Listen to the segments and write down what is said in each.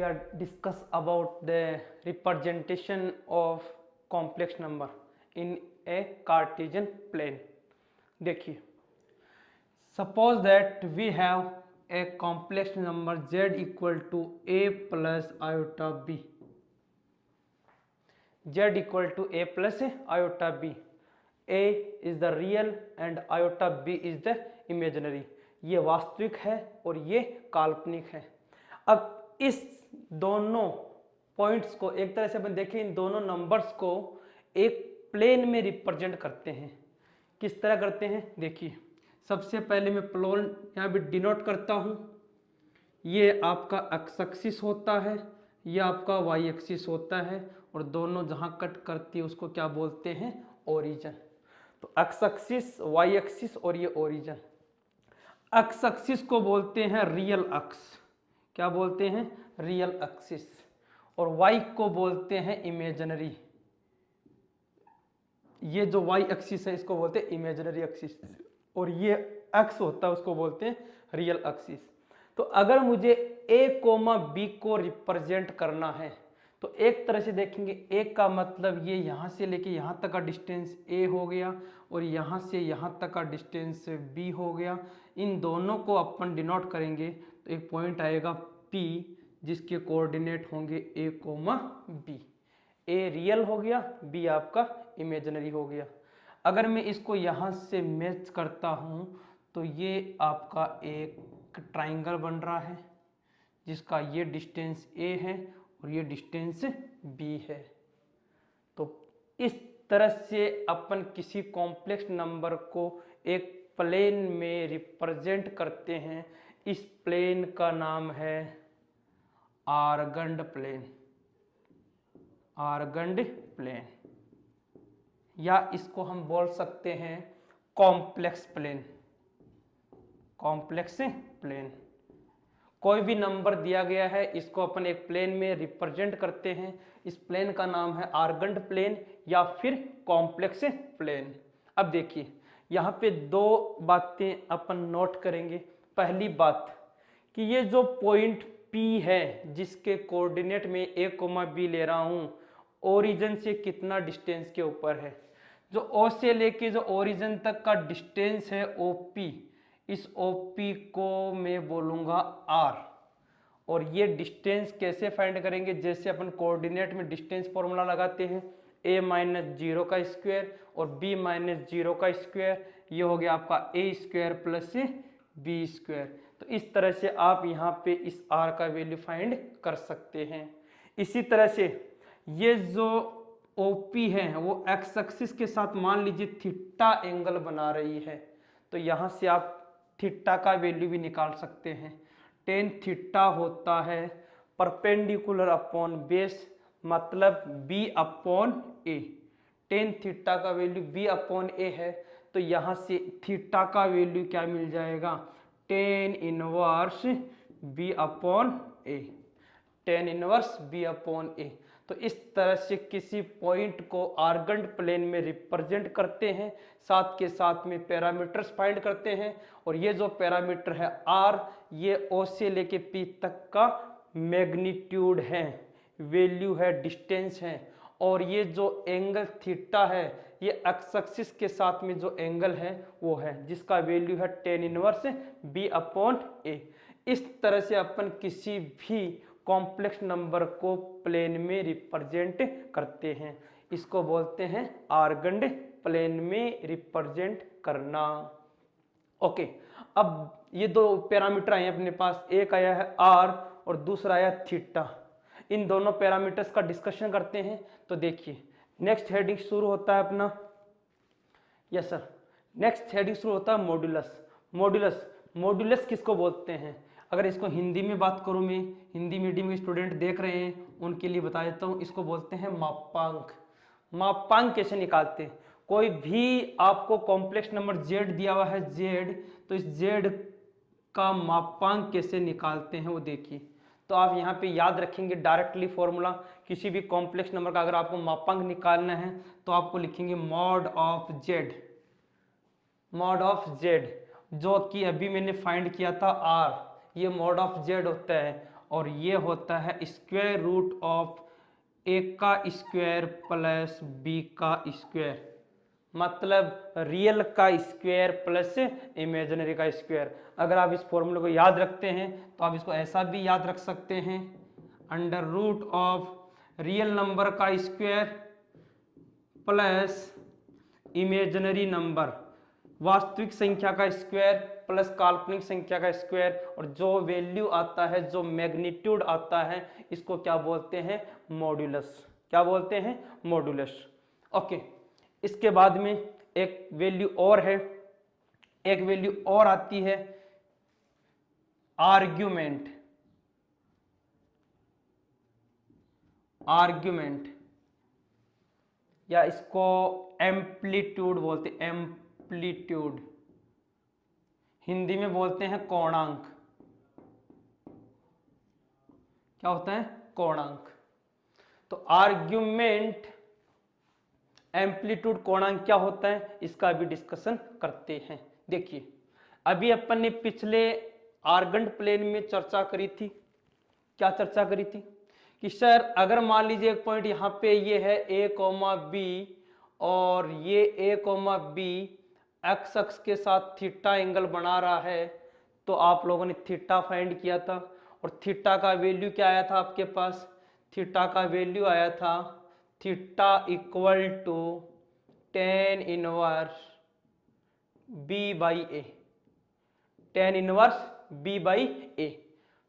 are discuss about the representation of complex number in a Cartesian plane. देखिए, suppose that we have a complex number z equal to a plus iota b. Z equal to a plus iota b. A is the real and iota b is the imaginary. ये वास्तविक है और ये काल्पनिक है। अब इस दोनों पॉइंट्स को एक तरह से अपन देखें, इन दोनों नंबर्स को एक प्लेन में रिप्रेजेंट करते हैं। किस तरह करते हैं देखिए, सबसे पहले मैं प्लेन यहाँ भी डिनोट करता हूँ। ये आपका एक्स एक्सिस होता है, ये आपका वाई एक्सिस होता है और दोनों जहाँ कट करती है उसको क्या बोलते हैं, ओरिजिन। तो एक्स एक्सिस, वाई एक्सिस और ये ओरिजिन। एक्स एक्सिस को बोलते हैं रियल एक्स, क्या बोलते हैं, रियल एक्सिस, और वाई को बोलते हैं इमेजिनरी। ये जो वाई एक्सिस है इसको बोलते हैं इमेजिनरी एक्सिस, और ये एक्स होता है उसको बोलते हैं रियल एक्सिस। तो अगर मुझे ए कोमा बी को रिप्रेजेंट करना है तो एक तरह से देखेंगे, ए का मतलब ये यहाँ से लेके यहाँ तक का डिस्टेंस ए हो गया और यहाँ से यहाँ तक का डिस्टेंस बी हो गया। इन दोनों को अपन डिनोट करेंगे तो एक पॉइंट आएगा पी जिसके कोऑर्डिनेट होंगे ए कोमा बी। ए रियल हो गया, बी आपका इमेजिनरी हो गया। अगर मैं इसको यहाँ से मैच करता हूँ तो ये आपका एक ट्राइंगल बन रहा है जिसका ये डिस्टेंस ए है और ये डिस्टेंस बी है। तो इस तरह से अपन किसी कॉम्प्लेक्स नंबर को एक प्लेन में रिप्रेजेंट करते हैं। इस प्लेन का नाम है आर्गंड प्लेन, आर्गंड प्लेन, या इसको हम बोल सकते हैं कॉम्प्लेक्स प्लेन, कॉम्प्लेक्स प्लेन। कोई भी नंबर दिया गया है इसको अपन एक प्लेन में रिप्रेजेंट करते हैं। इस प्लेन का नाम है आर्गंड प्लेन या फिर कॉम्प्लेक्स प्लेन। अब देखिए, यहाँ पे दो बातें अपन नोट करेंगे। पहली बात कि ये जो पॉइंट P है जिसके कोऑर्डिनेट में a कोमा b ले रहा हूँ, ओरिजिन से कितना डिस्टेंस के ऊपर है। जो O से लेके जो ओरिजिन तक का डिस्टेंस है OP, इस OP को मैं बोलूँगा R। और ये डिस्टेंस कैसे फाइंड करेंगे, जैसे अपन कोऑर्डिनेट में डिस्टेंस फॉर्मूला लगाते हैं, a माइनस 0 का स्क्वायर और b माइनस 0 का स्क्वायर, ये हो गया आपका a square plus b square. तो इस तरह से आप यहाँ पे इस r का वैल्यू फाइंड कर सकते हैं। इसी तरह से ये जो OP है वो x एक्सिस के साथ मान लीजिए थीटा एंगल बना रही है, तो यहाँ से आप थीटा का वैल्यू भी निकाल सकते हैं। टेन थीटा होता है परपेंडिकुलर अपॉन बेस, मतलब b upon a। Tan theta का वैल्यू b अपॉन a है, तो यहाँ से थीटा का वैल्यू क्या मिल जाएगा, tan inverse b upon a, tan inverse b upon a। तो इस तरह से किसी पॉइंट को आर्गंड प्लेन में रिप्रेजेंट करते हैं, साथ के साथ में पैरामीटर्स फाइंड करते हैं। और ये जो पैरामीटर है r, ये O से लेके P तक का मैग्नीट्यूड है, वैल्यू है, डिस्टेंस है। और ये जो एंगल थीटा है ये एक्स एक्सिस के साथ में जो एंगल है वो है जिसका वैल्यू है tan inverse b upon a। इस तरह से अपन किसी भी कॉम्प्लेक्स नंबर को प्लेन में रिप्रेजेंट करते हैं। इसको बोलते हैं आर्गंड प्लेन में रिप्रेजेंट करना। ओके, अब ये दो पैरामीटर आए अपने पास, एक आया है r और दूसरा आया थीटा। इन दोनों पैरामीटर्स का डिस्कशन करते हैं। तो देखिए, नेक्स्ट हेडिंग शुरू होता है अपना, यस सर, नेक्स्ट हेडिंग शुरू होता है मॉड्यूलस। मॉड्यूलस, मॉड्यूलस किसको बोलते हैं, अगर इसको हिंदी में बात करूं, मैं हिंदी मीडियम के स्टूडेंट देख रहे हैं उनके लिए बता देता हूं, इसको बोलते हैं मापांक। मापांक कैसे निकालते हैं, कोई भी आपको कॉम्प्लेक्स नंबर z दिया हुआ है z, तो इस z का मापांक कैसे निकालते हैं वो देखिए। तो आप यहाँ पे याद रखेंगे डायरेक्टली फॉर्मूला, किसी भी कॉम्प्लेक्स नंबर का अगर आपको मापांक निकालना है तो आपको लिखेंगे mod of z, mod of z, जो कि अभी मैंने फाइंड किया था r, ये मॉड ऑफ z होता है। और ये होता है स्क्वायर रूट ऑफ ए का स्क्वायर प्लस बी का स्क्वायर, मतलब रियल का स्क्वायर प्लस इमेजिनरी का स्क्वायर। अगर आप इस फॉर्मूले को याद रखते हैं तो आप इसको ऐसा भी याद रख सकते हैं, under root of real number का स्क्वायर प्लस इमेजिनरी नंबर, वास्तविक संख्या का स्क्वायर प्लस काल्पनिक संख्या का स्क्वायर, और जो वैल्यू आता है, जो मैग्नीट्यूड आता है, इसको क्या बोलते हैं, मॉड्यूलस। क्या बोलते हैं, मॉड्यूलस। ओके, इसके बाद में एक वैल्यू और है, एक वैल्यू और आती है आर्ग्यूमेंट। आर्ग्यूमेंट या इसको एम्पलीट्यूड बोलते हैं, एम्पलीट्यूड, हिंदी में बोलते हैं कोणांक। क्या होता है, कोणांक। तो आर्ग्यूमेंट, एम्पलीट्यूड, कोणांक क्या होता है, इसका भी डिस्कशन करते हैं। देखिए, अभी अपन ने पिछले आर्गेंट प्लेन में चर्चा करी थी। क्या चर्चा करी थी कि सर अगर मान लीजिए एक पॉइंट यहाँ पे ये है a, b, और ये a, b एक्स अक्ष के साथ थीटा एंगल बना रहा है, तो आप लोगों ने थीटा फाइंड किया था, और थीटा का वैल्यू क्या आया था आपके पास, थीटा का वैल्यू आया था theta equal to tan inverse b by a, tan inverse b by a,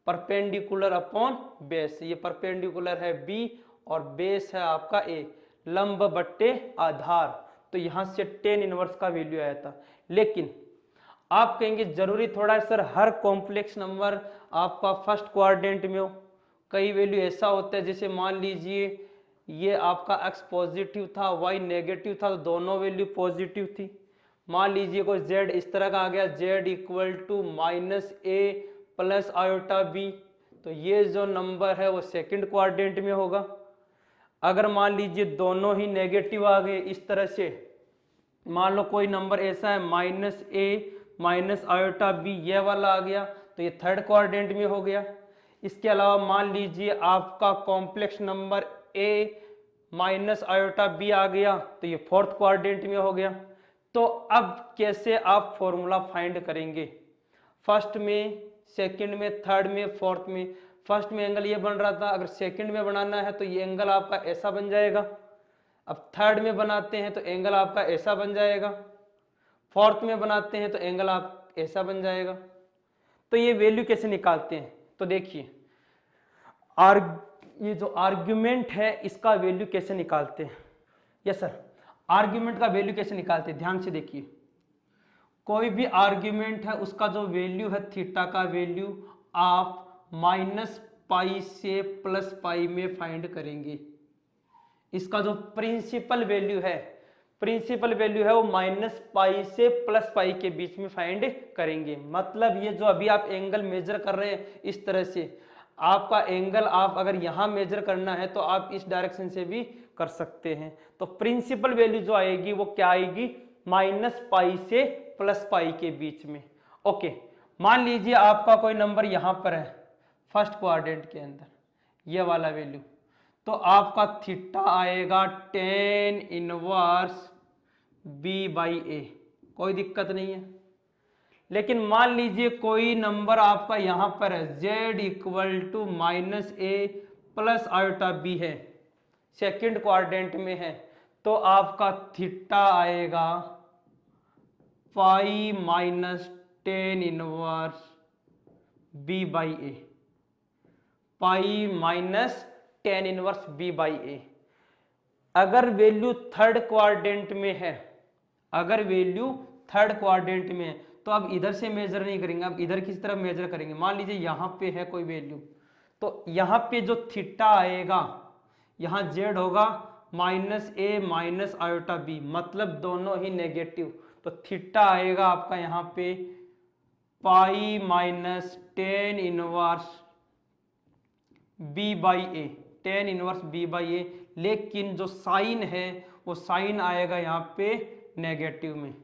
perpendicular upon base. ये परपेंडिकुलर है b और बेस है आपका a, लंब बट्टे आधार। तो यहां से tan इनवर्स का वैल्यू आया था। लेकिन आप कहेंगे जरूरी थोड़ा है सर हर कॉम्प्लेक्स नंबर आपका फर्स्ट क्वाड्रेंट में हो। कई वैल्यू ऐसा होता है, जैसे मान लीजिए ये आपका x पॉजिटिव था, y नेगेटिव था, तो दोनों वैल्यू पॉजिटिव थी। मान लीजिए कोई z इस तरह का आ गया, z equal to minus a plus iota b, तो ये जो नंबर है वो सेकंड क्वाड्रेंट में होगा। अगर मान लीजिए दोनों ही नेगेटिव आ गए इस तरह से, मान लो कोई नंबर ऐसा है माइनस ए माइनस आयोटा बी, ये वाला आ गया, तो ये थर्ड क्वाड्रेंट में हो गया। इसके अलावा मान लीजिए आपका complex number a minus iota b आ गया, तो ये फोर्थ क्वाड्रेंट में हो गया। तो अब कैसे आप फॉर्मूला फाइंड करेंगे, फर्स्ट में, सेकंड में, थर्ड में, फोर्थ में। फर्स्ट में एंगल ये बन रहा था, अगर सेकंड में बनाना है तो ये एंगल आपका ऐसा बन जाएगा। अब थर्ड में बनाते हैं तो एंगल आपका ऐसा बन जाएगा, फोर्थ में बनाते हैं तो एंगल आप ऐसा बन जाएगा। तो ये वैल्यू कैसे निकालते हैं, तो देखिए ये जो आर्ग्यूमेंट है इसका वैल्यू कैसे निकालते हैं। यस सर, आर्ग्यूमेंट का वैल्यू कैसे निकालते हैं, ध्यान से देखिए। कोई भी आर्ग्यूमेंट है उसका जो वैल्यू है थीटा का वैल्यू आप माइनस पाई से प्लस पाई में फाइंड करेंगे। इसका जो प्रिंसिपल वैल्यू है, प्रिंसिपल वैल्यू है वो माइनस पाई से प्लस पाई के बीच में फाइंड करेंगे। मतलब ये जो अभी आप एंगल मेजर कर रहे हैं इस तरह से, आपका एंगल आप अगर यहाँ मेजर करना है तो आप इस डायरेक्शन से भी कर सकते हैं। तो प्रिंसिपल वैल्यू जो आएगी वो क्या आएगी, माइनस पाई से प्लस पाई के बीच में। ओके, मान लीजिए आपका कोई नंबर यहाँ पर है फर्स्ट क्वाड्रेंट के अंदर, ये वाला वैल्यू, तो आपका थीटा आएगा tan इनवर्स b बाई ए, कोई दिक्कत नहीं है। लेकिन मान लीजिए कोई नंबर आपका यहाँ पर है z equal to minus a plus iota b है, सेकंड क्वाड्रेंट में है, तो आपका थीटा आएगा pi minus tan inverse b by a, pi minus tan inverse b by a. अगर वैल्यू थर्ड क्वाड्रेंट में है, अगर वैल्यू थर्ड क्वाड्रेंट में है, तो अब इधर से मेजर नहीं करेंगे, अब इधर किस तरफ मेजर करेंगे। मान लीजिए यहाँ पे है कोई वैल्यू, तो यहाँ पे जो थीटा आएगा, यहाँ z होगा माइनस ए माइनस आयोटा बी, मतलब दोनों ही नेगेटिव, तो थीटा आएगा आपका यहाँ पे pi minus tan inverse b by a, tan inverse b by a. लेकिन जो साइन है वो साइन आएगा यहाँ पे नेगेटिव में,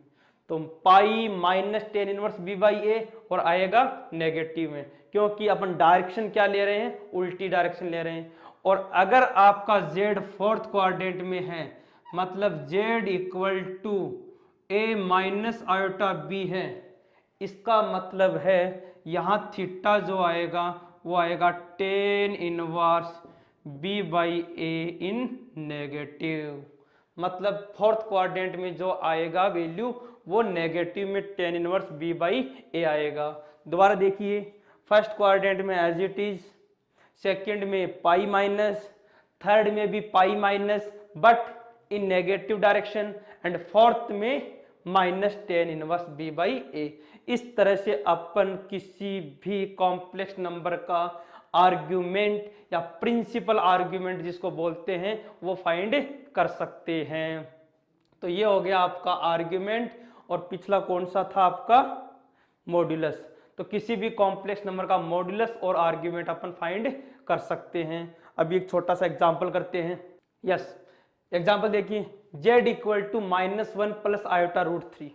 तो pi minus tan inverse b by a और आएगा नेगेटिव में, क्योंकि अपन डायरेक्शन क्या ले रहे हैं, उल्टी डायरेक्शन ले रहे हैं। और अगर आपका z फोर्थ क्वाड्रेंट में है, मतलब z equal to a minus iota b है, इसका मतलब है यहाँ थीटा जो आएगा वो आएगा tan inverse b by a in negative. मतलब फोर्थ क्वाड्रेंट में जो आएगा वैल्यू वो नेगेटिव में टेन इनवर्स बी बाई ए आएगा। दोबारा देखिए, फर्स्ट क्वाड्रेंट में एज इट इज, सेकंड में पाई माइनस, थर्ड में भी pi minus but in negative direction, and fourth में minus tan inverse b by a. इस तरह से अपन किसी भी कॉम्प्लेक्स नंबर का आर्ग्यूमेंट या प्रिंसिपल आर्ग्यूमेंट जिसको बोलते हैं वो फाइंड कर सकते हैं। तो ये हो गया आपका आर्ग्यूमेंट, और पिछला कौन सा था आपका, मॉड्यूलस। तो किसी भी कॉम्प्लेक्स नंबर का मॉड्यूलस और आर्ग्यूमेंट अपन फाइंड कर सकते हैं। अभी एक छोटा सा एग्जांपल करते हैं। यस, एग्जांपल देखिए, z equal to -1 plus iota root 3।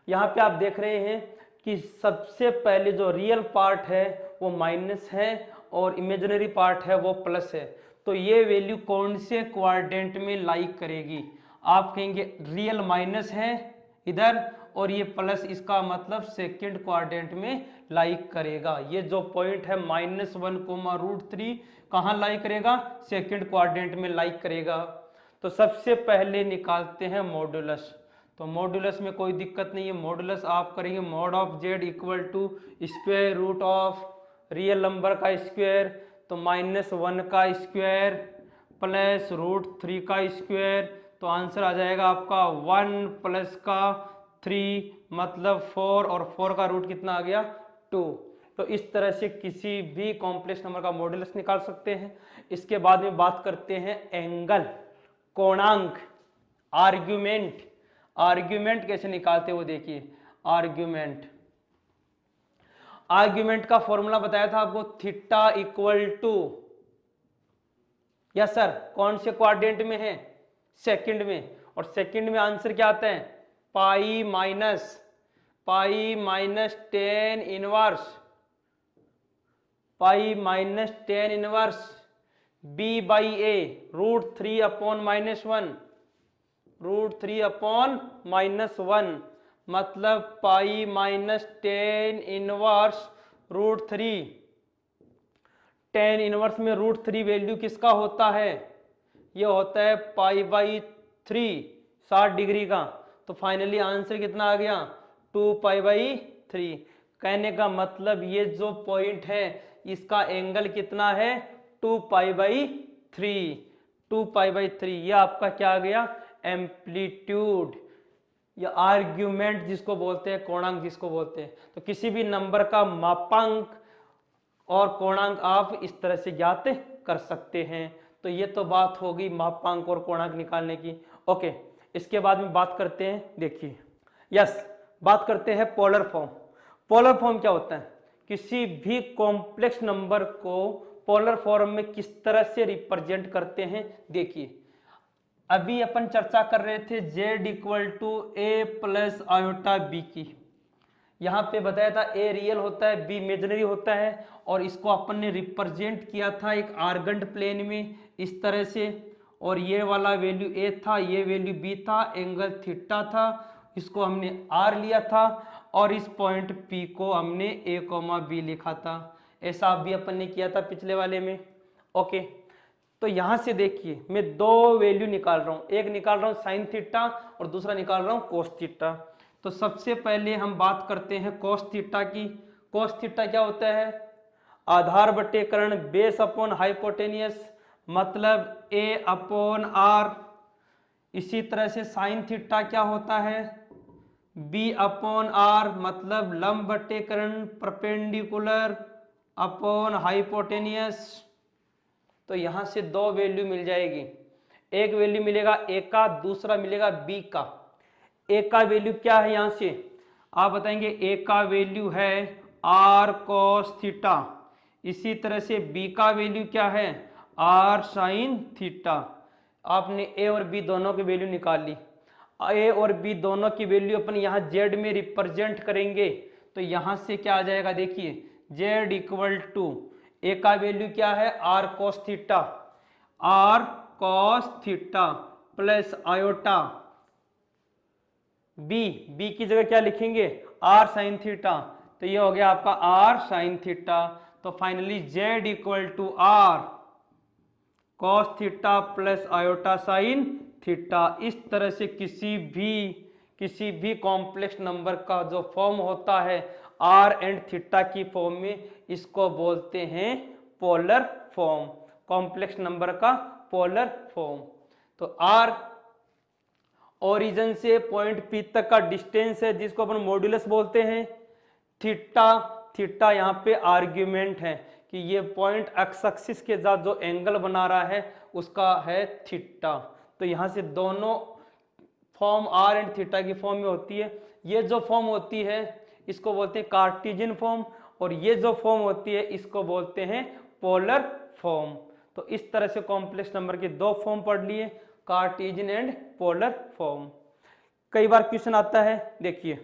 यहाँ पे आप देख रहे हैं कि सबसे पहले जो रियल पार्ट है वो माइनस है और इमेजिनरी पार्ट है वो प्लस है। तो ये वैल्यू कौन से क्वाड्रेंट में लाइक करेगी, आप कहेंगे रियल माइनस है इधर और ये प्लस, इसका मतलब सेकंड क्वाड्रेंट में लाइक करेगा। ये जो पॉइंट है -1, कहाँ लाइक करेगा, सेकंड क्वाड्रेंट में लाइक करेगा। तो सबसे पहले निकालते हैं मॉड्यूलस। तो मॉड्यूलस में कोई दिक्कत नहीं है, मॉड्यूलस आप करेंगे mod of z equal to square root of real number का स्क्वायर, तो -1 का स्क्वायर प्लस √3 का स्क्वायर, तो आंसर आ जाएगा आपका 1 प्लस का 3 मतलब 4, और 4 का रूट कितना आ गया 2। तो इस तरह से किसी भी कॉम्प्लेक्स नंबर का मॉड्यूलस निकाल सकते हैं। इसके बाद में बात करते हैं एंगल, कोणांक, आर्ग्यूमेंट। आर्ग्यूमेंट कैसे निकालते हो देखिए, आर्ग्यूमेंट का फॉर्मूला बताया था आपको, theta equal to, yes sir, कौन से क्वाड्रेंट में है, सेकंड में, और सेकंड में आंसर क्या आता है, pi minus tan inverse b by a √3 upon -1, मतलब pi minus tan inverse √3। Tan inverse में √3 वैल्यू किसका होता है, ये होता है पाई बाई 3, 60 डिग्री का। तो फाइनली आंसर कितना आ गया, 2 पाई बाई 3। कहने का मतलब ये जो पॉइंट है इसका एंगल कितना है, 2 पाई बाई 3। ये आपका क्या आ गया, एम्पलीट्यूड या आर्ग्यूमेंट जिसको बोलते हैं, कोणांक जिसको बोलते हैं। तो किसी भी नंबर का मापांक और कोणांक आप इस तरह से ज्ञात कर सकते हैं। तो ये तो बात होगी मापांक और कोणांक निकालने की। ओके, इसके बाद में बात करते हैं, देखिए यस, बात करते हैं पोलर फॉर्म। पोलर फॉर्म क्या होता है, किसी भी कॉम्प्लेक्स नंबर को पोलर फॉर्म में किस तरह से रिप्रेजेंट करते हैं। देखिए अभी अपन चर्चा कर रहे थे z equal to a plus iota b की। यहाँ पे बताया था ए रियल होता है, बी इमेजिनरी होता है, और इसको अपन ने रिप्रेजेंट किया था एक आर्गेंट प्लेन में इस तरह से। और ये वाला वैल्यू ए था, ये वैल्यू बी था, एंगल थीटा था, इसको हमने आर लिया था, और इस पॉइंट पी को हमने ए कोमा बी लिखा था। ऐसा भी अपन ने किया था पिछले वाले में। ओके, तो यहाँ से देखिए मैं दो वैल्यू निकाल रहा हूँ, एक निकाल रहा हूँ साइन थीटा और दूसरा निकाल रहा हूँ कोस थीटा। तो सबसे पहले हम बात करते हैं कोस थीटा की। कोस थीटा क्या होता है, आधार बटेकरण बेस अपॉन हाइपोटेनियस, मतलब ए अपॉन आर। इसी तरह से साइन थीटा क्या होता है, बी अपॉन आर, मतलब लंब बटेकरण परपेंडिकुलर अपॉन हाइपोटेनियस। तो यहां से दो वैल्यू मिल जाएगी, एक वैल्यू मिलेगा ए का, दूसरा मिलेगा बी का। ए का वैल्यू क्या है, यहां से आप बताएंगे ए का वैल्यू है आर कोस थीटा। इसी तरह से बी का वैल्यू क्या है, आर साइन थीटा। आपने ए और बी दोनों की वैल्यू निकाल ली। ए और बी दोनों की वैल्यू अपन यहाँ जेड में रिप्रेजेंट करेंगे। तो यहाँ से क्या आ जाएगा, देखिए जेड इक्वल टू ए का वैल्यू क्या है r cos theta, r cos theta plus iota, b की जगह क्या लिखेंगे आर साइन थीटा, तो ये हो गया आपका आर साइन थीटा। तो finally z equal to r cos theta plus iota sine theta. इस तरह से किसी भी कॉम्प्लेक्स नंबर का जो फॉर्म होता है आर एंड थीटा की फॉर्म में, इसको बोलते हैं पोलर फॉर्म, कॉम्प्लेक्स नंबर का पोलर फॉर्म। तो आर ओरिजिन से पॉइंट पी तक का डिस्टेंस है जिसको अपन मॉड्यूलस बोलते हैं। थीटा यहाँ पे आर्ग्यूमेंट है कि ये पॉइंट एक्स एक्सिस के साथ जो एंगल बना रहा है उसका है थीटा। तो यहाँ से दोनों फॉर्म आर एंड थीटा की फॉर्म में होती है। ये जो फॉर्म होती है इसको बोलते हैं कार्टेशियन फॉर्म, और ये जो फॉर्म होती है इसको बोलते हैं पोलर फॉर्म। तो इस तरह से कॉम्प्लेक्स नंबर के दो फॉर्म पढ़ लिए, कार्टेशियन एंड पोलर फॉर्म। कई बार क्वेश्चन आता है, देखिए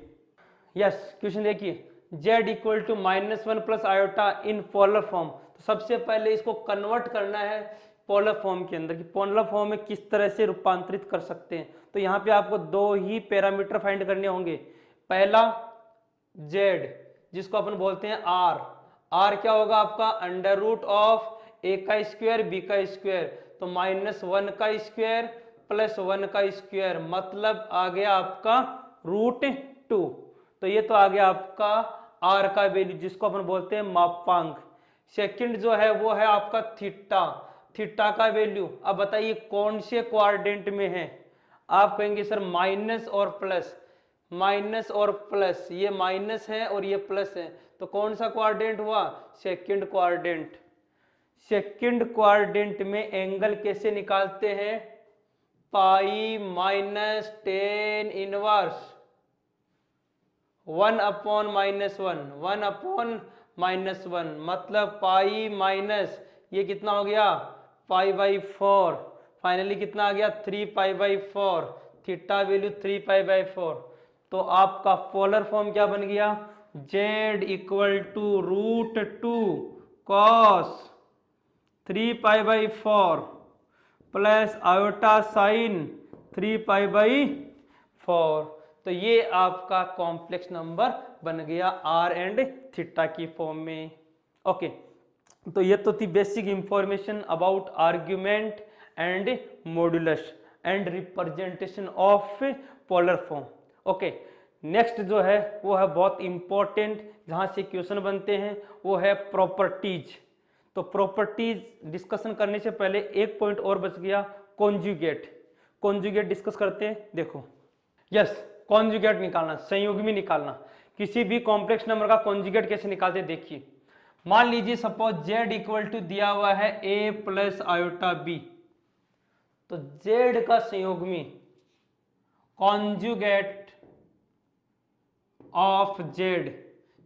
यस क्वेश्चन देखिए, z equal to -1 plus iota in polar form. तो सबसे पहले इसको कन्वर्ट करना है पोलर फॉर्म के अंदर, कि पोलर फॉर्म में किस तरह से रूपांतरित कर सकते हैं। तो यहाँ पे आपको दो ही पैरामीटर फाइंड करने होंगे। पहला z जिसको अपन बोलते हैं r क्या होगा आपका अंडर रूट ऑफ a का स्क्वायर b का स्क्वायर, तो -1 का स्क्वायर प्लस 1 का स्क्वायर, मतलब आ गया आपका √2। तो ये तो आ गया आपका r का वैल्यू जिसको अपन बोलते हैं मापांक। सेकंड जो है वो है आपका थीटा का वैल्यू। अब बताइए कौन से क्वाड्रेंट में है। आप कहेंगे सर माइनस और प्लस, ये माइनस है और ये प्लस है, तो कौन सा क्वाड्रेंट हुआ सेकंड क्वाड्रेंट। सेकंड क्वाड्रेंट में एंगल कैसे निकालते हैं, पाई माइनस टेन इनवर्स 1/-1, मतलब पाई माइनस ये कितना हो गया π/4, फाइनली कितना आ गया 3π/4, थीटा वैल्यू 3π/4। तो आपका पोलर फॉर्म क्या बन गया, z equal to √2 cos 3π/4 plus iota sine 3π/4। तो ये आपका कॉम्प्लेक्स नंबर बन गया r एंड थीटा की फॉर्म में। ओके, तो ये तो थी basic information about argument and modulus and representation of polar form. Okay, next जो है वो है बहुत इंपॉर्टेंट, जहां से क्वेश्चन बनते हैं, वो है प्रॉपर्टीज। तो प्रॉपर्टीज डिस्कशन करने से पहले एक पॉइंट और बच गया, कॉन्जुगेट डिस्कस करते हैं। देखो यस, कॉन्जुगेट निकालना, संयुग्मी निकालना। किसी भी कॉम्प्लेक्स नंबर का कॉन्जुगेट कैसे निकालते हैं, देखिए मान लीजिए सपोज z इक्वल टू दिया हुआ है a प्लस आयोटा b, तो z का संयुग्मी कॉन्जुगेट ऑफ z,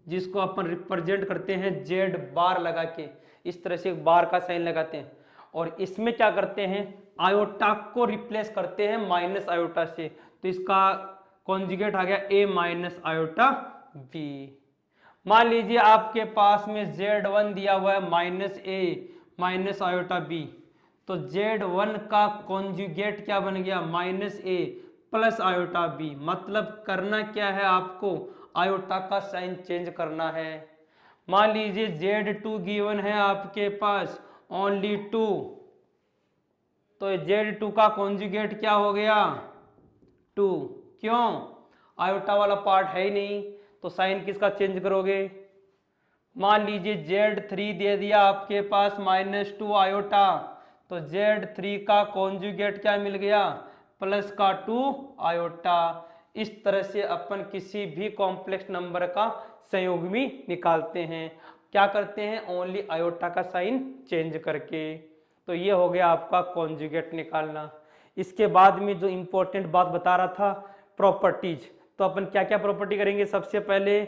जिसको अपन रिप्रेजेंट करते हैं z बार लगा के, इस तरह से एक बार का साइन लगाते हैं, और इसमें क्या करते हैं आयोटा को रिप्लेस करते हैं माइनस आयोटा से, तो इसका कॉन्जुगेट आ गया a माइनस आयोटा b। मान लीजिए आपके पास में z1 दिया हुआ है -a माइनस आयोटा b, तो z1 का कॉन्जुगेट क्या बन गया -a प्लस आयोटा b। मतलब करना क्या है आपको, आयोटा का साइन चेंज करना है। मान लीजिए z2 गिवन है आपके पास ओनली 2, तो z2 का कॉन्जुगेट क्या हो गया 2, क्यों आयोटा वाला पार्ट है ही नहीं, तो साइन किसका चेंज करोगे। मान लीजिए z3 दे दिया आपके पास -2 आयोटा, तो z3 का कॉन्जुगेट क्या मिल गया प्लस का 2 आयोटा। इस तरह से अपन किसी भी कॉम्प्लेक्स नंबर का संयुग्मी निकालते हैं, क्या करते हैं ओनली आयोटा का साइन चेंज करके। तो ये हो गया आपका कॉन्जुगेट निकालना। इसके बाद में जो इंपॉर्टेंट बात बता रहा था प्रॉपर्टीज, तो अपन क्या क्या प्रॉपर्टी करेंगे, सबसे पहले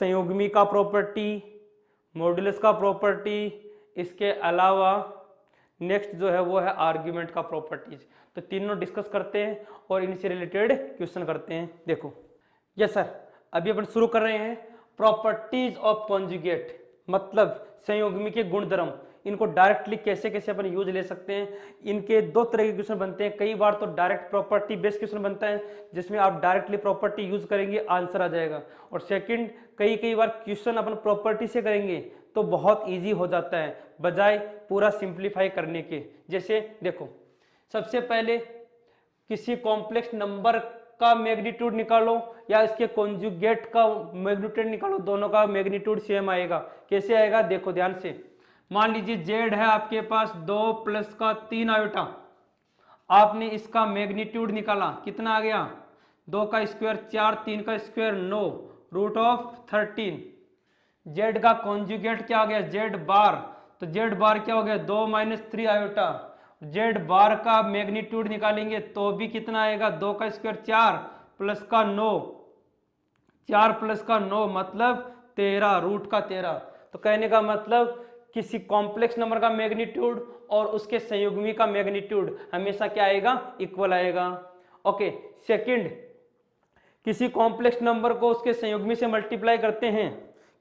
संयुग्मी का प्रॉपर्टी, मॉड्यूलस का प्रॉपर्टी, इसके अलावा नेक्स्ट जो है वो है आर्ग्यूमेंट का प्रॉपर्टीज। तो तीनों डिस्कस करते हैं और इनसे रिलेटेड क्वेश्चन करते हैं। देखो यस सर, अभी अपन शुरू कर रहे हैं प्रॉपर्टीज ऑफ कॉन्जुगेट, मतलब संयुग्मी के गुणधर्म। इनको डायरेक्टली कैसे कैसे अपन यूज ले सकते हैं। इनके दो तरह के क्वेश्चन बनते हैं। कई बार तो डायरेक्ट प्रॉपर्टी बेस्ड क्वेश्चन बनता है जिसमें आप डायरेक्टली प्रॉपर्टी यूज करेंगे, आंसर आ जाएगा। और सेकंड, कई बार क्वेश्चन अपन प्रॉपर्टी से करेंगे तो बहुत इजी हो जाता है बजाय पूरा सिंप्लीफाई करने के। जैसे देखो, सबसे पहले किसी कॉम्प्लेक्स नंबर का मैग्नीट्यूड निकालो या इसके कॉन्जुगेट का मैग्नीट्यूड निकालो, दोनों का मैग्नीट्यूड सेम आएगा। कैसे आएगा देखो ध्यान से। मान लीजिए जेड है आपके पास 2 प्लस का 3 आयोटा, आपने इसका मैग्नीट्यूड निकाला, कितना आ गया 2 का स्क्वायर 4, 3 का स्क्वायर 9, रूट ऑफ 13। जेड का कॉन्जुगेट क्या आ गया जेड बार, तो जेड बार क्या हो गया 2 माइनस 3 आयोटा। जेड बार का मैग्नीट्यूड निकालेंगे तो भी कितना आएगा 2 का स्क्वायर 4 प्लस का 9, 4 प्लस का 9 मतलब 13, रूट का 13। तो कहने का मतलब किसी कॉम्प्लेक्स नंबर का मैग्नीट्यूड और उसके संयुग्मी का मैग्नीट्यूड हमेशा क्या आएगा इक्वल आएगा। ओके, सेकंड, किसी कॉम्प्लेक्स नंबर को उसके संयुग्मी से मल्टीप्लाई करते हैं,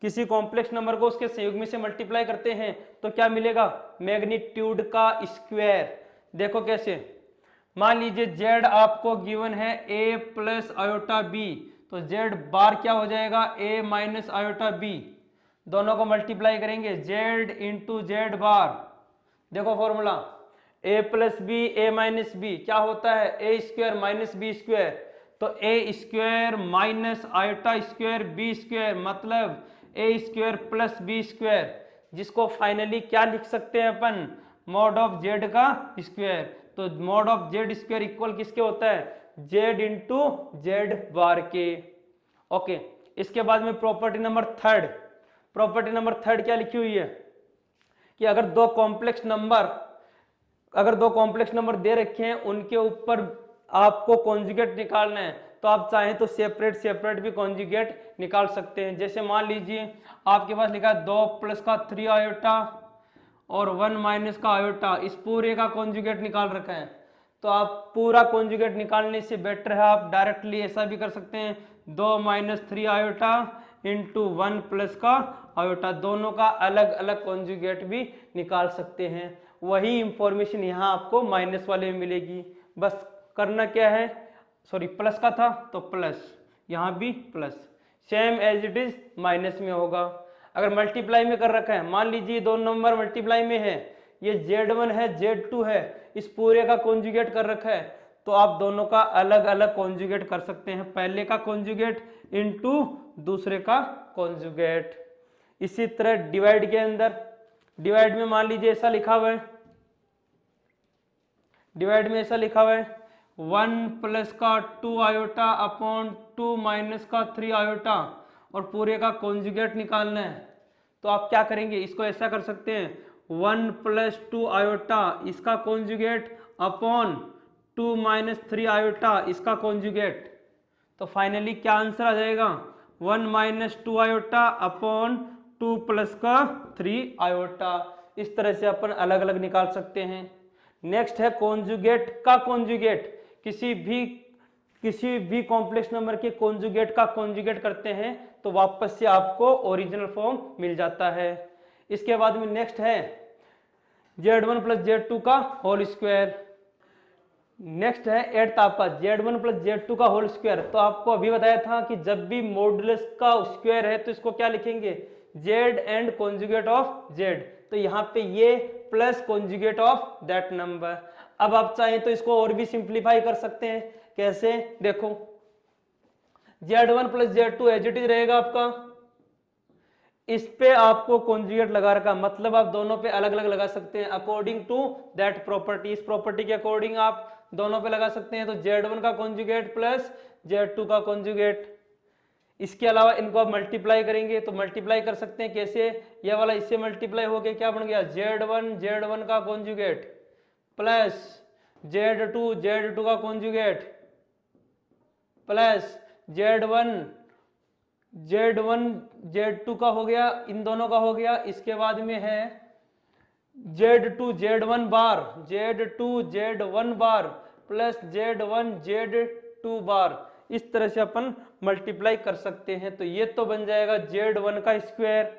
किसी कॉम्प्लेक्स नंबर को उसके संयुग्मी से मल्टीप्लाई करते हैं तो क्या मिलेगा मैग्नीट्यूड का स्क्वायर। देखो कैसे, मान लीजिए जेड आपको गिवन है a प्लस आयोटा बी, तो जेड बार क्या हो जाएगा a माइनस आयोटा बी। दोनों को मल्टीप्लाई करेंगे जेड इंटू जेड बार। देखो formula a plus B A minus B क्या होता है A square minus B square, तो A square minus iota square B square मतलब A square plus B square, जिसको फाइनली क्या लिख सकते हैं अपन मॉड ऑफ जेड का स्क्वायर। तो mod of Z square equal किसके होता है जेड इंटू जेड बार के। ओके, इसके बाद में property number third, property number third क्या लिखी हुई है कि अगर दो कॉम्प्लेक्स नंबर दे रखे हैं उनके ऊपर आपको कॉन्जुगेट निकालना है तो आप चाहें तो सेपरेट भी कॉन्जुगेट निकाल सकते हैं। जैसे मान लीजिए आपके पास लिखा है 2 प्लस का 3 आयोटा और 1 माइनस का आयोटा, इस पूरे का कॉन्जुगेट निकाल रखा है। तो आप पूरा कॉन्जुगेट निकालने से बेटर है आप डायरेक्टली ऐसा भी कर सकते हैं 2 माइनस 3 आयोटा इंटू 1 प्लस का आयोटा, दोनों का अलग अलग कॉन्जुगेट भी निकाल सकते हैं। वही इंफॉर्मेशन यहाँ आपको माइनस वाले में मिलेगी। बस करना क्या है, सॉरी प्लस का था तो प्लस, यहाँ भी plus, same as it is minus में होगा। अगर मल्टीप्लाई में कर रखा है, मान लीजिए दो नंबर मल्टीप्लाई में है, ये Z1 है Z2 है, इस पूरे का कॉन्जुगेट कर रखा है तो आप दोनों का अलग अलग कॉन्जुगेट कर सकते हैं, पहले का कॉन्जुगेट इनटू दूसरे का कॉन्जुगेट। इसी तरह डिवाइड के अंदर, डिवाइड में मान लीजिए ऐसा लिखा हुआ है, डिवाइड में ऐसा लिखा हुआ है 1 प्लस का 2 आयोटा अपॉन 2 माइनस का 3 आयोटा और पूरे का कॉन्जुगेट निकालना है। तो आप क्या करेंगे, इसको ऐसा कर सकते हैं 1 प्लस 2 आयोटा इसका कॉन्जुगेट अपॉन 2 माइनस 3 आयोटा इसका कॉन्जुगेट। तो फाइनली क्या आंसर आ जाएगा 1 माइनस 2 आयोटा अपॉन 2 प्लस का 3 आयोटा। इस तरह से अपन अलग अलग निकाल सकते हैं। नेक्स्ट है कॉन्जुगेट का कॉन्जुगेट, किसी भी कॉम्प्लेक्स नंबर के कॉन्जुगेट का कॉन्जुगेट करते हैं तो वापस से आपको ओरिजिनल फॉर्म मिल जाता है। इसके बाद में नेक्स्ट है Z1 प्लस Z2 का होल स्क्वायर। नेक्स्ट है एट्थ आपका Z1 प्लस Z2 का होल स्क्वायर। तो आपको अभी बताया था कि जब भी मॉडुलस का स्क्वायर है तो इसको क्या लिखेंगे Z and conjugate of Z। तो यहाँ पे ये plus conjugate of that number. अब आप चाहें तो इसको और भी सिंप्लीफाई कर सकते हैं। कैसे, देखो Z1 plus Z2 as it is रहेगा आपका, इस पे आपको कॉन्जुगेट लगा रखा, मतलब आप दोनों पे अलग अलग लगा सकते हैं अकॉर्डिंग टू दैट प्रॉपर्टी। इस प्रॉपर्टी के अकॉर्डिंग आप दोनों पे लगा सकते हैं। तो Z1 का कॉन्जुगेट प्लस Z2 का कॉन्जुगेट। इसके अलावा इनको आप मल्टीप्लाई करेंगे तो मल्टीप्लाई कर सकते हैं। कैसे, ये वाला इससे मल्टीप्लाई हो गया, क्या बन गया Z1 का कॉन्जुगेट प्लस Z2 का कॉन्जुगेट प्लस Z1 Z2 का हो गया, इन दोनों का हो गया। इसके बाद में है Z2 Z1 बार Z2 Z1 बार प्लस Z1 Z2 बार, इस तरह से अपन मल्टीप्लाई कर सकते हैं। तो ये तो बन जाएगा Z1 का स्क्वायर,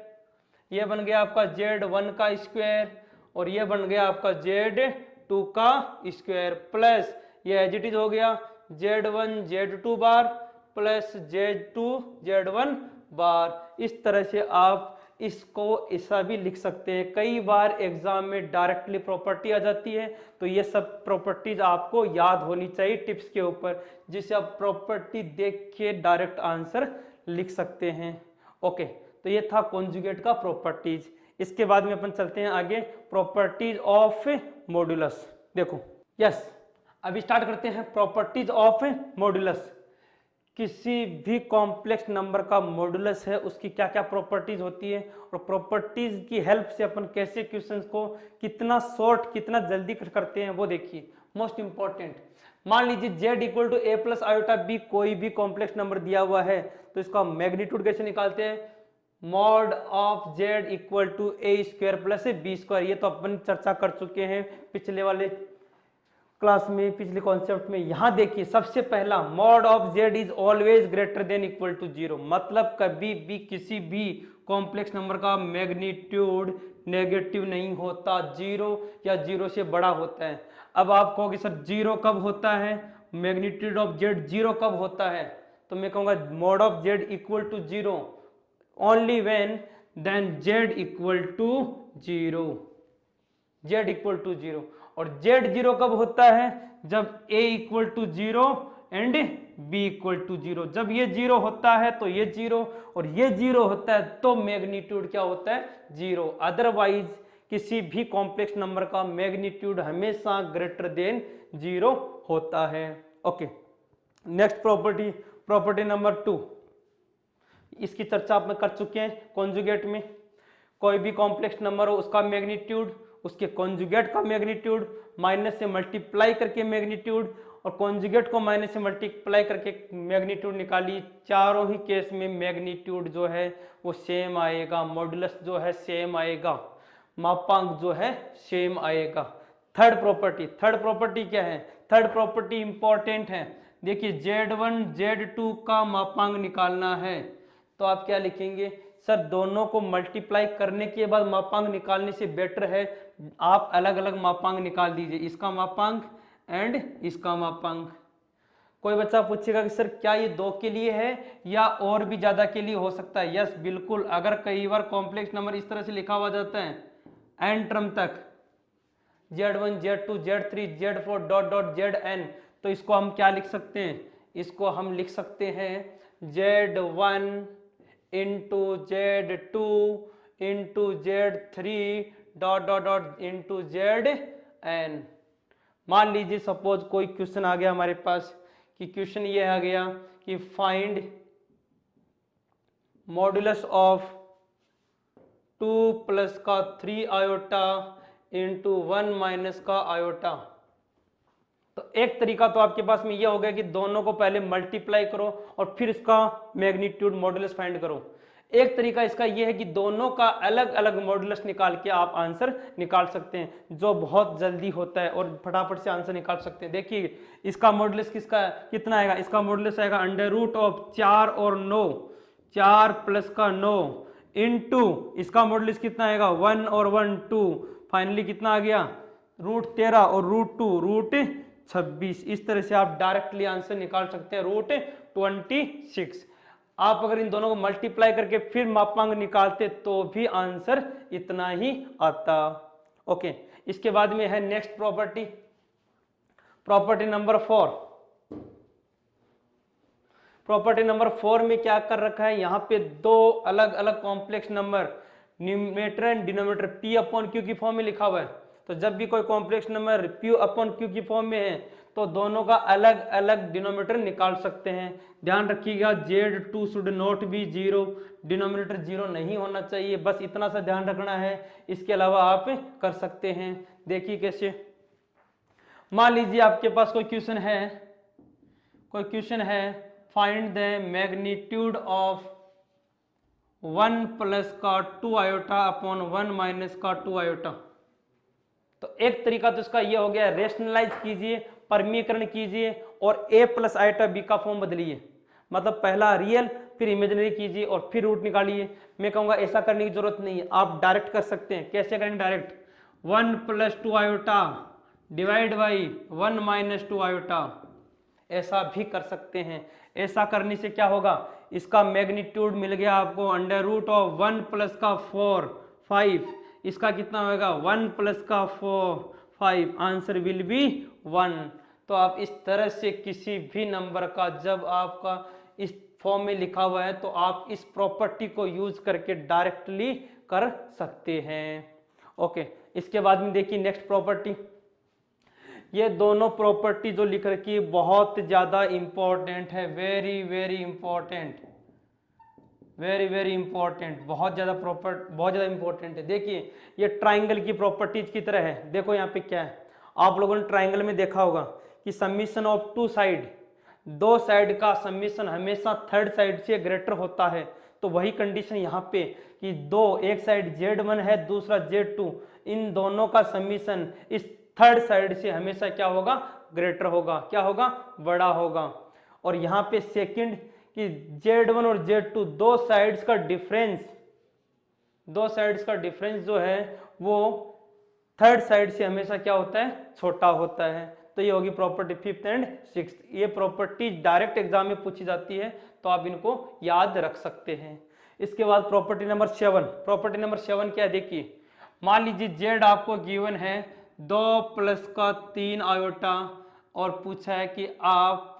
ये बन गया आपका Z1 का स्क्वायर, और ये बन गया आपका Z2 का स्क्वायर, प्लस ये एज इट इज हो गया Z1 Z2 बार प्लस Z2 Z1 बार। इस तरह से आप इसको ऐसा भी लिख सकते हैं। कई बार एग्जाम में डायरेक्टली प्रॉपर्टी आ जाती है, तो ये सब प्रॉपर्टीज आपको याद होनी चाहिए टिप्स के ऊपर, जिससे आप प्रॉपर्टी देख के डायरेक्ट आंसर लिख सकते हैं। ओके, तो ये था कॉन्जुगेट का प्रॉपर्टीज। इसके बाद में अपन चलते हैं आगे, प्रॉपर्टीज ऑफ मॉड्यूलस। देखो यस, अभी स्टार्ट करते हैं प्रॉपर्टीज ऑफ मॉड्यूलस। किसी भी कॉम्प्लेक्स नंबर का मॉड्यूलस है उसकी क्या क्या प्रॉपर्टीज होती है, और प्रॉपर्टीज की हेल्प से अपन कैसे क्वेश्चंस को कितना शॉर्ट कितना जल्दी करते हैं वो देखिए। मोस्ट इंपॉर्टेंट, मान लीजिए z equal to a plus iota b कोई भी कॉम्प्लेक्स नंबर दिया हुआ है, तो इसका मैग्नीट्यूड कैसे निकालते हैं, mod of z equal to a square plus b square. ये तो अपन चर्चा कर चुके हैं पिछले वाले क्लास में, पिछले कॉन्सेप्ट में। यहां देखिए सबसे पहला, mod of z is always greater than equal to 0, मतलब कभी भी किसी भी कॉम्प्लेक्स नंबर का मैग्नीट्यूड नेगेटिव नहीं होता, 0 या 0 से बड़ा होता है। अब आप कहोगे सर 0 कब होता है, मैग्नीट्यूड ऑफ z 0 कब होता है, तो मैं कहूंगा mod of z equal to 0 only when then z equal to 0, z equal to 0। और z 0 कब होता है, जब a equal to 0 and b equal to 0। जब ये 0 होता है तो ये 0, और ये 0 होता है तो मैग्नीट्यूड क्या होता है, 0। अदरवाइज किसी भी कॉम्प्लेक्स नंबर का मैग्नीट्यूड हमेशा ग्रेटर देन 0 होता है। Okay, next property, property number 2, इसकी चर्चा आप कर चुके हैं कॉन्जुगेट में। कोई भी कॉम्प्लेक्स नंबर हो उसका मैग्नीट्यूड, उसके कॉन्जुगेट का मैग्नीट्यूड, माइनस से मल्टीप्लाई करके मैग्नीट्यूड, और कॉन्जुगेट को माइनस से मल्टीप्लाई करके मैग्नीट्यूड निकाली। चारों ही केस में मैग्नीट्यूड जो है वो सेम आएगा, मॉड्यूलस जो है सेम आएगा, मापांक जो है सेम आएगा। थर्ड प्रॉपर्टी क्या है, थर्ड प्रॉपर्टी इंपॉर्टेंट है। देखिए Z1 Z2 का मापांक निकालना है, तो आप क्या लिखेंगे, सर दोनों को मल्टीप्लाई करने के बाद मापांक निकालने से बेटर है आप अलग अलग मापांक निकाल दीजिए, इसका मापांक एंड इसका मापांक। कोई बच्चा पूछेगा कि सर क्या ये 2 के लिए है या और भी ज्यादा के लिए हो सकता है। यस बिल्कुल, अगर कई बार कॉम्प्लेक्स नंबर इस तरह से लिखा हुआ जाता है एन टर्म तक, Z1 Z2 Z3 Z4 dot dot Zn, तो इसको हम क्या लिख सकते हैं, इसको हम लिख सकते हैं Z1 into Z2 into Z3 dot dot dot into Zn। मान लीजिए सपोज कोई क्वेश्चन आ गया हमारे पास, कि क्वेश्चन ये आ गया कि फाइंड मॉड्यूलस ऑफ 2 प्लस का 3 आयोटा इंटू 1 माइनस का आयोटा। तो एक तरीका तो आपके पास में ये हो गया कि दोनों को पहले मल्टीप्लाई करो और फिर इसका मैग्नीट्यूड मॉड्यूलस फाइंड करो। एक तरीका इसका ये है कि दोनों का अलग अलग मॉड्यूलस निकाल के आप आंसर निकाल सकते हैं, जो बहुत जल्दी होता है और फटाफट से आंसर निकाल सकते हैं। देखिए इसका मॉड्यूलस किसका कितना आएगा, इसका मॉड्यूलस आएगा अंडर रूट ऑफ 4 और 9, 4 प्लस का 9 इंटू इसका मॉड्यूलस कितना आएगा 1 और 1 2, फाइनली कितना आ गया रूट 13 और रूट 2 रूट 26। इस तरह से आप डायरेक्टली आंसर निकाल सकते हैं रूट 26। आप अगर इन दोनों को मल्टीप्लाई करके फिर मापांक निकालते तो भी आंसर इतना ही आता। ओके, इसके बाद में है next property, property number 4। Property number 4 में क्या कर रखा है, यहाँ पे 2 अलग अलग complex number numerator and denominator P upon Q की फॉर्म में लिखा हुआ है। तो जब भी कोई complex number P upon Q की फॉर्म में है तो दोनों का अलग अलग डिनोमिनेटर निकाल सकते हैं। ध्यान रखिएगा Z2 should not be 0, denominator 0 नहीं होना चाहिए, बस इतना सा ध्यान रखना है। इसके अलावा आप कर सकते हैं। देखिए कैसे, मान लीजिए आपके पास कोई क्वेश्चन है, find the magnitude of 1 plus का 2 आयोटा अपॉन 1 माइनस का 2 आयोटा। तो एक तरीका तो इसका ये हो गया, रेशनलाइज कीजिए, परमीकरण कीजिए और a प्लस आइटा b का फॉर्म बदलिए, मतलब पहला रियल फिर इमेजिनरी कीजिए और फिर रूट निकालिए। मैं कहूँगा ऐसा करने की जरूरत नहीं है, आप डायरेक्ट कर सकते हैं। कैसे करेंगे direct? 1 + 2 iota divide by 1 - 2 iota, ऐसा भी कर सकते हैं। ऐसा करने से क्या होगा, इसका मैग्नीट्यूड मिल गया आपको √1 + 4 5, इसका कितना होगा 1 + 4 5, आंसर विल बी 1। तो आप इस तरह से किसी भी नंबर का जब आपका इस फॉर्म में लिखा हुआ है तो आप इस प्रॉपर्टी को यूज करके डायरेक्टली कर सकते हैं। ओके, इसके बाद में देखिए नेक्स्ट प्रॉपर्टी, ये दोनों प्रॉपर्टी जो लिख रखी है बहुत ज्यादा इंपॉर्टेंट है, very very important, very very important, बहुत ज्यादा इंपॉर्टेंट है। देखिए ये ट्राइंगल की प्रॉपर्टीज की तरह है। देखो यहाँ पे क्या है, आप लोगों ने ट्राइंगल में देखा होगा कि समीशन ऑफ टू साइड, दो साइड का समीशन हमेशा थर्ड साइड से ग्रेटर होता है। तो वही कंडीशन यहाँ पे कि दो, एक साइड Z1 है दूसरा Z2, इन दोनों का समीशन इस थर्ड साइड से हमेशा क्या होगा, ग्रेटर होगा, क्या होगा, बड़ा होगा। और यहाँ पे सेकंड कि Z1 और Z2 दो साइड्स का डिफरेंस जो है वो थर्ड साइड से हमेशा क्या होता है, छोटा होता है। तो ये होगी प्रॉपर्टी 5th एंड 6th। ये प्रॉपर्टी डायरेक्ट एग्जाम में पूछी जाती है तो आप इनको याद रख सकते हैं। इसके बाद प्रॉपर्टी नंबर 7। प्रॉपर्टी नंबर 7 क्या है, देखिए मान लीजिए Z आपको गिवन है 2 + 3 आयोटा और पूछा है कि आप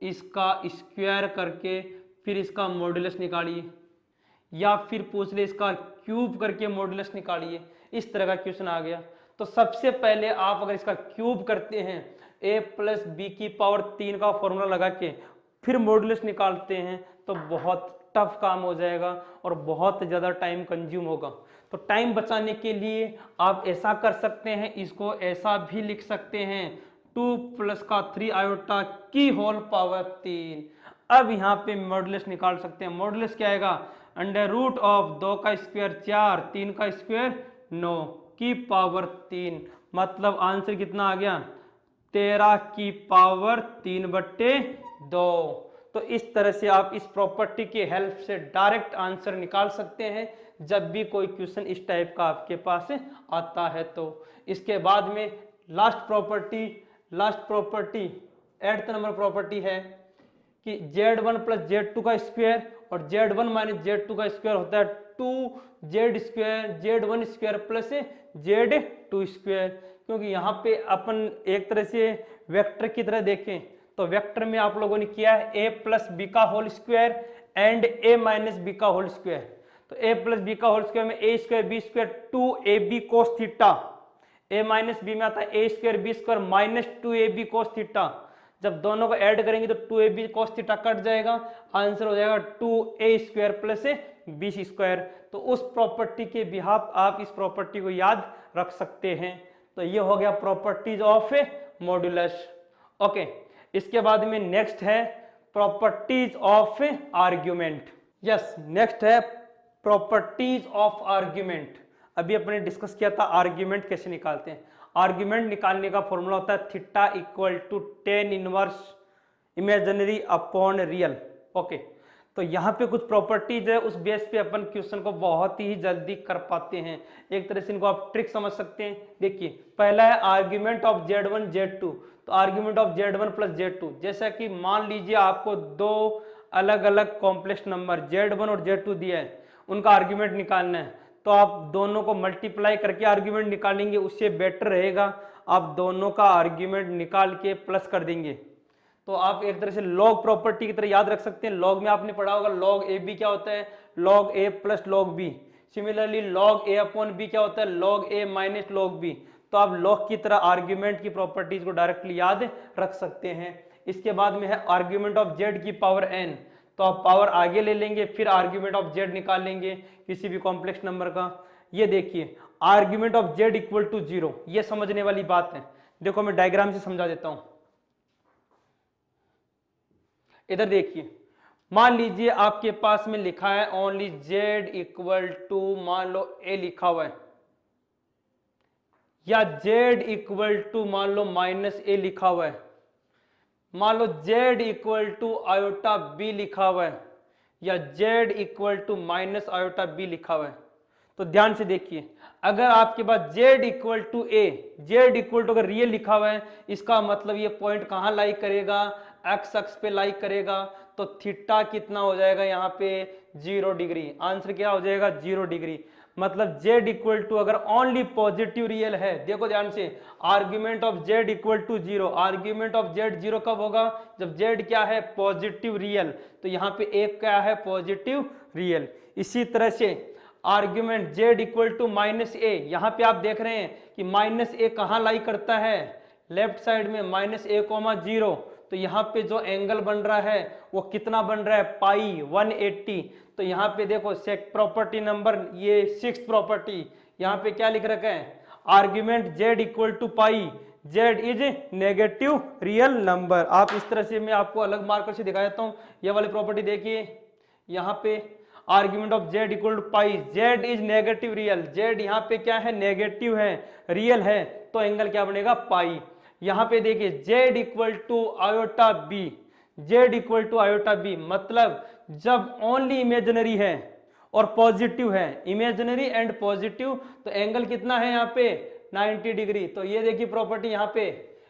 इसका स्क्वायर करके फिर इसका मॉड्यूलस निकालिए, या फिर पूछ ले इसका क्यूब करके मॉड्यूलस निकालिए। इस तरह का क्वेश्चन आ गया तो सबसे पहले आप अगर इसका क्यूब करते हैं a + b³ 3 का फॉर्मूला लगा के फिर मॉड्यूलस निकालते हैं तो बहुत टफ काम हो जाएगा और बहुत ज़्यादा टाइम कंज्यूम होगा। तो टाइम बचाने के लिए आप ऐसा कर सकते हैं, इसको ऐसा भी लिख सकते हैं 2 + 3 आयोटा की होल पावर 3। अब यहाँ पे मॉड्यूलस निकाल सकते हैं। मॉड्यूलस क्या आएगा, √2 का स्क्वायर 4, 3 का स्क्वायर 9 की पावर 3, मतलब आंसर कितना आ गया 13 की पावर 3/2। तो इस तरह से आप इस प्रॉपर्टी की हेल्प से डायरेक्ट आंसर निकाल सकते हैं जब भी कोई क्वेश्चन इस टाइप का आपके पास आता है। तो इसके बाद में last property 8th number property है कि Z1 + Z2 का स्क्वायर और Z1 - Z2 का स्क्वायर होता है 2Z² Z1² + Z2²। क्योंकि यहाँ पे अपन एक तरह से वेक्टर की तरह देखें तो वेक्टर में आप लोगों ने किया है a + b² and a - b²। तो a + b² में a² b² 2ab cos theta, a - b में आता है a² b² - 2ab cos theta. जब दोनों को ऐड करेंगे तो 2ab cos थीटा कट जाएगा, आंसर हो जाएगा 2a² + b²। तो उस प्रॉपर्टी के बिहाफ आप इस प्रॉपर्टी को याद रख सकते हैं। तो ये हो गया प्रॉपर्टीज ऑफ मॉड्यूलस। ओके, इसके बाद में नेक्स्ट है properties of argument. Yes, next है प्रॉपर्टीज ऑफ आर्ग्यूमेंट। अभी अपने डिस्कस किया था आर्ग्यूमेंट कैसे निकालते हैं। आर्ग्यूमेंट निकालने का फॉर्मूला होता है theta = tan inverse imaginary upon real. Okay, तो यहाँ पे कुछ प्रॉपर्टीज है, उस बेस पे अपन क्वेश्चन को बहुत ही जल्दी कर पाते हैं। एक तरह से इनको आप ट्रिक समझ सकते हैं। देखिए पहला है आर्ग्यूमेंट ऑफ Z1 Z2। तो आर्ग्यूमेंट ऑफ Z1 + Z2, जैसा कि मान लीजिए आपको दो अलग अलग कॉम्प्लेक्स नंबर Z1 और Z2 दिया है, उनका आर्ग्यूमेंट निकालना है तो आप दोनों को मल्टीप्लाई करके आर्ग्यूमेंट निकालेंगे, उससे बेटर रहेगा आप दोनों का आर्ग्यूमेंट निकाल के प्लस कर देंगे। तो आप एक तरह से लॉग प्रॉपर्टी की तरह याद रख सकते हैं। लॉग में आपने पढ़ा होगा log AB क्या होता है, log A + log B। Similarly log A/B क्या होता है, log A - log B। तो आप लॉग की तरह आर्ग्यूमेंट की प्रॉपर्टीज को डायरेक्टली याद रख सकते हैं। इसके बाद में है आर्ग्यूमेंट ऑफ Z⁴n। तो आप पावर आगे ले लेंगे फिर आर्ग्यूमेंट ऑफ Z निकाल लेंगे किसी भी कॉम्प्लेक्स नंबर का। ये देखिए आर्ग्यूमेंट ऑफ Z = 0, ये समझने वाली बात है। देखो मैं डायग्राम से समझा देता हूं। इधर देखिए, मान लीजिए आपके पास में लिखा है ओनली Z = मान लो A लिखा हुआ है, या z इक्वल टू मान लो माइनस ए लिखा हुआ है, मान लो z equal to iota B लिखा हुआ है, या z equal to minus iota B लिखा हुआ है, तो ध्यान से देखिए, अगर आपके पास z equal to A, z equal to अगर रियल लिखा हुआ है, इसका मतलब ये पॉइंट कहाँ लाई करेगा, x अक्ष पे लाई करेगा, तो थीटा कितना हो जाएगा यहाँ पे 0 डिग्री। आंसर क्या हो जाएगा 0 डिग्री। मतलब z इक्वल टू अगर ओनली पॉजिटिव रियल है, देखो ध्यान से, argument of z equal to 0, argument of z 0 कब होगा, जब z क्या है पॉजिटिव रियल, तो यहाँ पे एक क्या है पॉजिटिव रियल। इसी तरह से argument z equal to minus A, यहाँ पे आप देख रहे हैं कि माइनस ए कहाँ लाई करता है, लेफ्ट साइड में माइनस ए कोमा 0, तो यहाँ पे जो एंगल बन रहा है वो कितना बन रहा है पाई 180। तो यहाँ पे देखो प्रॉपर्टी नंबर ये 6th प्रॉपर्टी, यहाँ पे क्या लिख रखा है, argument z equal to pi, z is negative real number. आप इस तरह से मैं आपको अलग मार्कर से दिखा देता हूँ, ये वाली प्रॉपर्टी देखिए, यहाँ पे argument of z equal to pi, z is negative real, z यहाँ पे क्या है नेगेटिव है, रियल है, तो एंगल क्या बनेगा पाई। यहाँ पे देखिए z equal to iota B, z equal to iota B, मतलब जब ओनली इमेजिनरी है और पॉजिटिव है, इमेजिनरी एंड पॉजिटिव, तो एंगल कितना है यहाँ पे 90 डिग्री। तो ये देखिए प्रॉपर्टी यहाँ पे,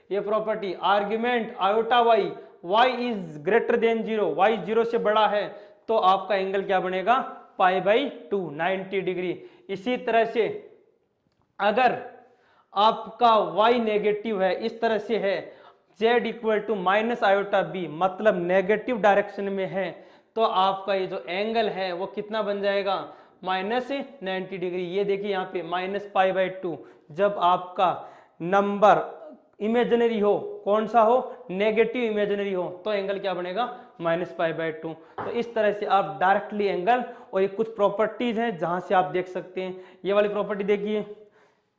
ये property argument iota Y, y is greater than 0, y 0 से बड़ा है, तो आपका एंगल क्या बनेगा पाई बाई 2 90 डिग्री। इसी तरह से अगर आपका y नेगेटिव है, इस तरह से है, z equal to minus iota B, मतलब नेगेटिव डायरेक्शन में है, तो आपका ये जो एंगल है वो कितना बन जाएगा माइनस 90 डिग्री। ये देखिए यहाँ पे माइनस पाई बाई 2, जब आपका नंबर इमेजिनरी हो, कौन सा हो नेगेटिव इमेजिनरी हो, तो एंगल क्या बनेगा माइनस पाई बाई 2। तो इस तरह से आप डायरेक्टली एंगल, और ये कुछ प्रॉपर्टीज हैं जहां से आप देख सकते हैं। ये वाली प्रॉपर्टी देखिए,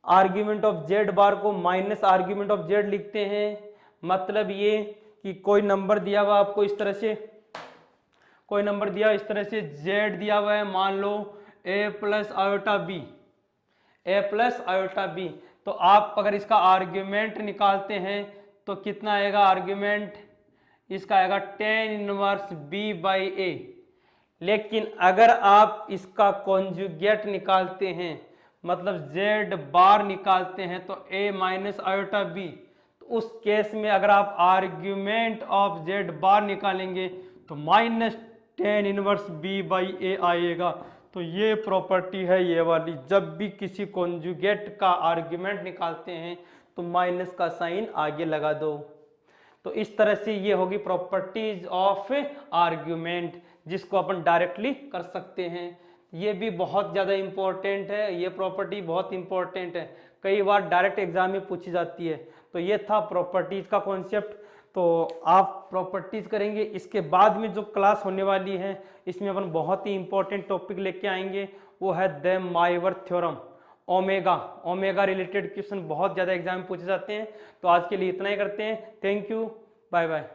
आर्ग्यूमेंट ऑफ जेड बार को माइनस आर्ग्यूमेंट ऑफ जेड लिखते हैं, मतलब ये कि कोई नंबर दिया हुआ आपको इस तरह से, कोई नंबर दिया इस तरह से, जेड दिया हुआ है मान लो ए प्लस आयोटा बी, ए प्लस आयोटा बी, तो आप अगर इसका आर्ग्यूमेंट निकालते हैं तो कितना आएगा आर्ग्यूमेंट, इसका आएगा tan inverse b by a. लेकिन अगर आप इसका कॉन्जुगेट निकालते हैं, मतलब z बार निकालते हैं, तो a माइनस आयोटा बी, तो उस केस में अगर आप आर्ग्यूमेंट ऑफ z बार निकालेंगे तो minus tan inverse b by ए आएगा। तो ये प्रॉपर्टी है ये वाली, जब भी किसी कॉन्जुगेट का आर्ग्यूमेंट निकालते हैं तो माइनस का साइन आगे लगा दो। तो इस तरह से ये होगी प्रॉपर्टीज ऑफ आर्ग्यूमेंट, जिसको अपन डायरेक्टली कर सकते हैं। ये भी बहुत ज़्यादा इंपॉर्टेंट है, ये प्रॉपर्टी बहुत इंपॉर्टेंट है, कई बार डायरेक्ट एग्जाम में पूछी जाती है। तो ये था प्रॉपर्टीज का कॉन्सेप्ट। तो आप प्रॉपर्टीज करेंगे, इसके बाद में जो क्लास होने वाली है इसमें अपन बहुत ही इंपॉर्टेंट टॉपिक लेके आएंगे, वो है De Moivre theorem, omega related question बहुत ज़्यादा एग्जाम में पूछे जाते हैं। तो आज के लिए इतना ही करते हैं, थैंक यू, बाय बाय।